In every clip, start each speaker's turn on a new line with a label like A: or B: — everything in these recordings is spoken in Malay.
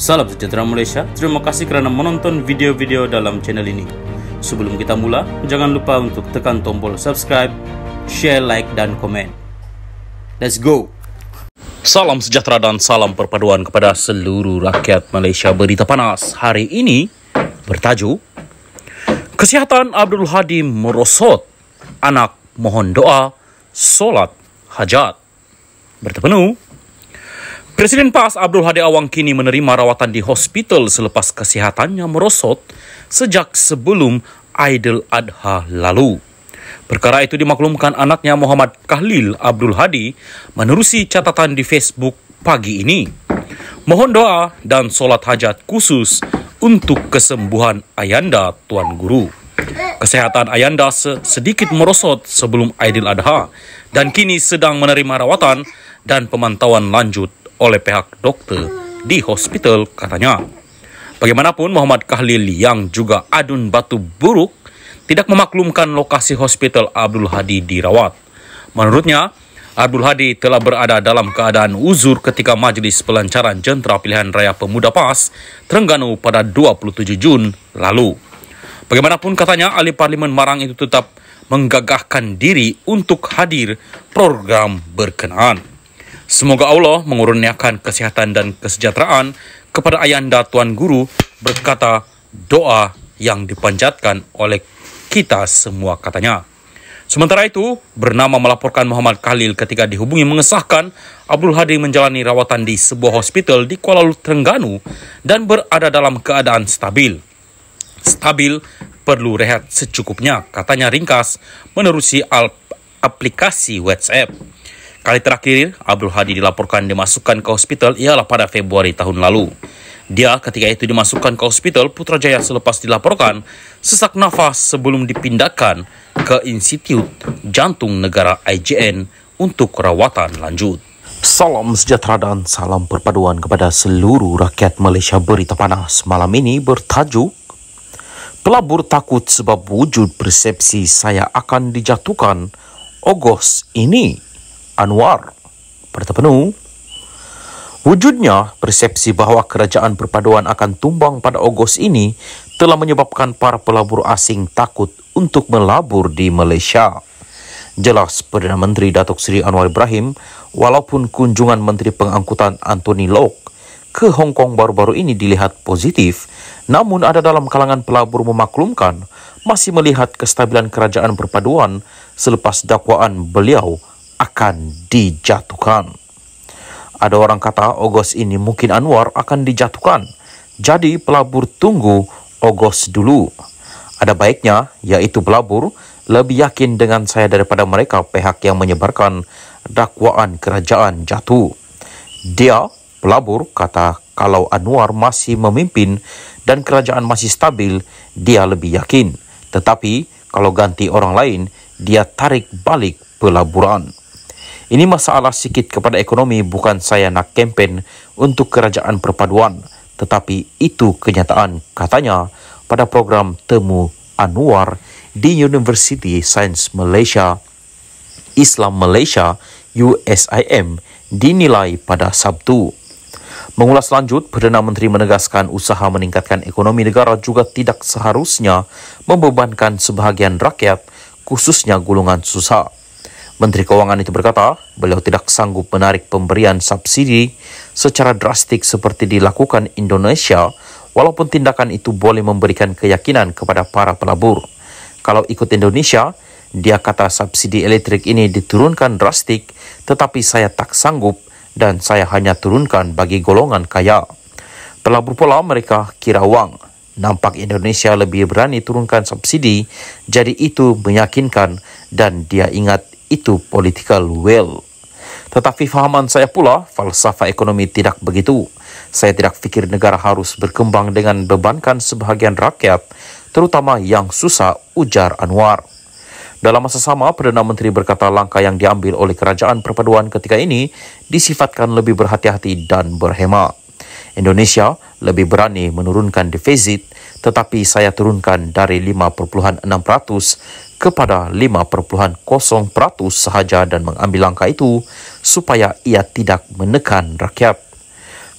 A: Salam sejahtera Malaysia, terima kasih kerana menonton video-video dalam channel ini. Sebelum kita mula, jangan lupa untuk tekan tombol subscribe, share, like dan komen. Let's go! Salam sejahtera dan salam perpaduan kepada seluruh rakyat Malaysia. Berita panas hari ini bertajuk Kesihatan Abdul Hadi merosot, anak mohon doa, solat hajat. Berita penuh. Presiden PAS Abdul Hadi Awang kini menerima rawatan di hospital selepas kesihatannya merosot sejak sebelum Aidil Adha lalu. Perkara itu dimaklumkan anaknya Muhammad Khalil Abdul Hadi menerusi catatan di Facebook pagi ini. Mohon doa dan solat hajat khusus untuk kesembuhan Ayanda Tuan Guru. Kesehatan Ayanda sedikit merosot sebelum Aidil Adha dan kini sedang menerima rawatan dan pemantauan lanjut oleh pihak doktor di hospital, katanya. Bagaimanapun, Muhammad Khalil yang juga adun batu buruk tidak memaklumkan lokasi hospital Abdul Hadi dirawat. Menurutnya, Abdul Hadi telah berada dalam keadaan uzur ketika majlis pelancaran jentera pilihan raya pemuda PAS Terengganu pada 27 Jun lalu. Bagaimanapun, katanya, ahli parlimen Marang itu tetap menggagahkan diri untuk hadir program berkenaan. Semoga Allah mengurniakan kesihatan dan kesejahteraan kepada Ayanda Tuan Guru, berkata doa yang dipanjatkan oleh kita semua, katanya. Sementara itu, bernama melaporkan Muhammad Khalil ketika dihubungi mengesahkan Abdul Hadi menjalani rawatan di sebuah hospital di Kuala Lumpur, Terengganu dan berada dalam keadaan stabil. Stabil perlu rehat secukupnya, katanya ringkas menerusi aplikasi WhatsApp. Kali terakhir Abdul Hadi dilaporkan dimasukkan ke hospital ialah pada Februari tahun lalu. Dia ketika itu dimasukkan ke hospital Putrajaya selepas dilaporkan sesak nafas sebelum dipindahkan ke Institut Jantung Negara IJN untuk rawatan lanjut. Salam sejahtera dan salam perpaduan kepada seluruh rakyat Malaysia. Berita panas malam ini bertajuk Pelabur takut sebab wujud persepsi saya akan dijatuhkan Ogos ini. Anwar. Berita penuh. Wujudnya persepsi bahawa kerajaan perpaduan akan tumbang pada Ogos ini telah menyebabkan para pelabur asing takut untuk melabur di Malaysia. Jelas Perdana Menteri Datuk Seri Anwar Ibrahim, walaupun kunjungan Menteri Pengangkutan Anthony Lok ke Hong Kong baru-baru ini dilihat positif, namun ada dalam kalangan pelabur memaklumkan masih melihat kestabilan kerajaan perpaduan selepas dakwaan beliau akan dijatuhkan. Ada orang kata Ogos ini mungkin Anwar akan dijatuhkan. Jadi pelabur tunggu Ogos dulu. Ada baiknya, iaitu pelabur lebih yakin dengan saya daripada mereka pihak yang menyebarkan dakwaan kerajaan jatuh. Dia, pelabur, kata kalau Anwar masih memimpin dan kerajaan masih stabil, dia lebih yakin. Tetapi kalau ganti orang lain, dia tarik balik pelaburan. Ini masalah sikit kepada ekonomi, bukan saya nak kempen untuk kerajaan perpaduan. Tetapi itu kenyataan, katanya pada program Temu Anwar di University Sains Malaysia, Islam Malaysia, USIM, dinilai pada Sabtu. Mengulas lanjut, Perdana Menteri menegaskan usaha meningkatkan ekonomi negara juga tidak seharusnya membebankan sebahagian rakyat, khususnya golongan susah. Menteri Kewangan itu berkata, beliau tidak sanggup menarik pemberian subsidi secara drastik seperti dilakukan Indonesia, walaupun tindakan itu boleh memberikan keyakinan kepada para pelabur. Kalau ikut Indonesia, dia kata subsidi elektrik ini diturunkan drastik, tetapi saya tak sanggup dan saya hanya turunkan bagi golongan kaya. Pelabur pula mereka kira wang. Nampak Indonesia lebih berani turunkan subsidi, jadi itu meyakinkan dan dia ingat itu political will. Tetapi fahaman saya pula, falsafah ekonomi tidak begitu. Saya tidak fikir negara harus berkembang dengan bebankan sebahagian rakyat, terutama yang susah, ujar Anwar. Dalam masa sama, Perdana Menteri berkata langkah yang diambil oleh kerajaan perpaduan ketika ini disifatkan lebih berhati-hati dan berhemat. Indonesia lebih berani menurunkan defisit, tetapi saya turunkan dari 5.6% kepada 5.0% sahaja dan mengambil langkah itu supaya ia tidak menekan rakyat.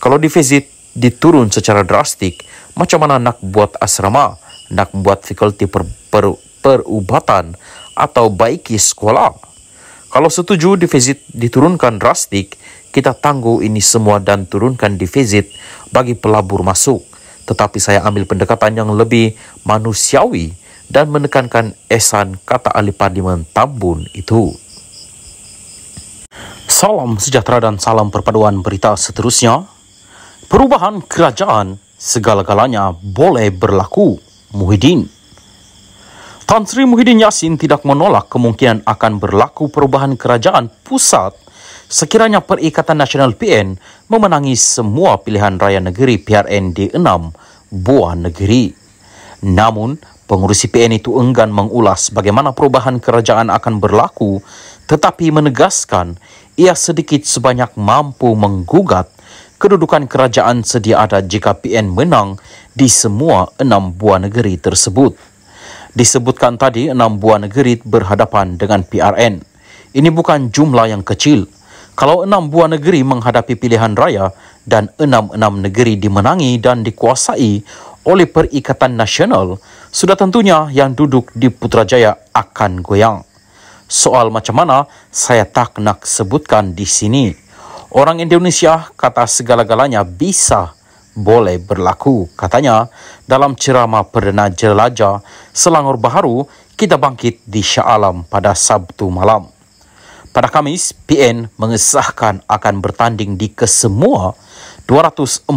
A: Kalau defisit
B: diturun secara drastik, macam mana nak buat asrama, nak buat fakulti perubatan atau baiki sekolah. Kalau setuju defisit diturunkan drastik, kita tangguh ini semua dan turunkan defisit bagi pelabur masuk. Tetapi saya ambil pendekatan yang lebih manusiawi dan menekankan esan kata ahli parlimen Tambun itu. Salam sejahtera dan salam perpaduan berita seterusnya. Perubahan kerajaan segala-galanya boleh berlaku, Muhyiddin. Tan Sri Muhyiddin Yassin tidak menolak kemungkinan akan berlaku perubahan kerajaan pusat sekiranya Perikatan Nasional PN memenangi semua pilihan raya negeri PRN di 6 buah negeri. Namun, pengurusi PN itu enggan mengulas bagaimana perubahan kerajaan akan berlaku, tetapi menegaskan ia sedikit sebanyak mampu menggugat kedudukan kerajaan sedia ada jika PN menang di semua 6 buah negeri tersebut. Disebutkan tadi 6 buah negeri berhadapan dengan PRN. Ini bukan jumlah yang kecil. Kalau 6 buah negeri menghadapi pilihan raya dan 6 negeri dimenangi dan dikuasai oleh Perikatan Nasional, sudah tentunya yang duduk di Putrajaya akan goyang. Soal macam mana saya tak nak sebutkan di sini. Orang Indonesia kata segala-galanya bisa boleh berlaku, katanya dalam ceramah Perdana Jelajah Selangor Baharu Kita Bangkit di Shah Alam pada Sabtu malam. Pada Khamis, PN mengesahkan akan bertanding di kesemua 245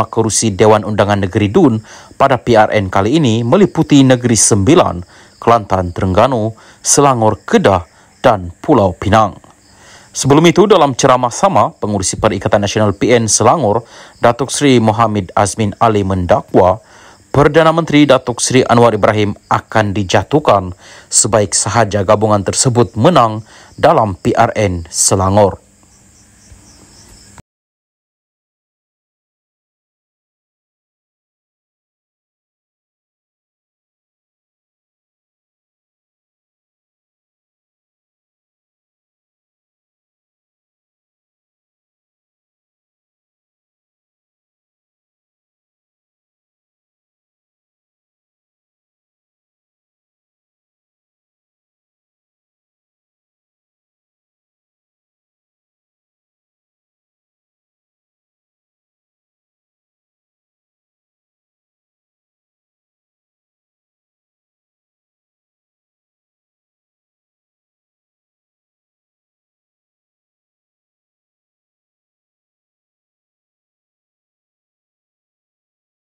B: kerusi Dewan Undangan Negeri DUN pada PRN kali ini meliputi Negeri Sembilan, Kelantan, Terengganu, Selangor, Kedah dan Pulau Pinang. Sebelum itu, dalam ceramah sama, pengurusi Perikatan Nasional PN Selangor, Datuk Seri Mohammed Azmin Ali mendakwa Perdana Menteri Datuk Seri Anwar Ibrahim akan dijatuhkan sebaik sahaja gabungan tersebut menang dalam PRN Selangor.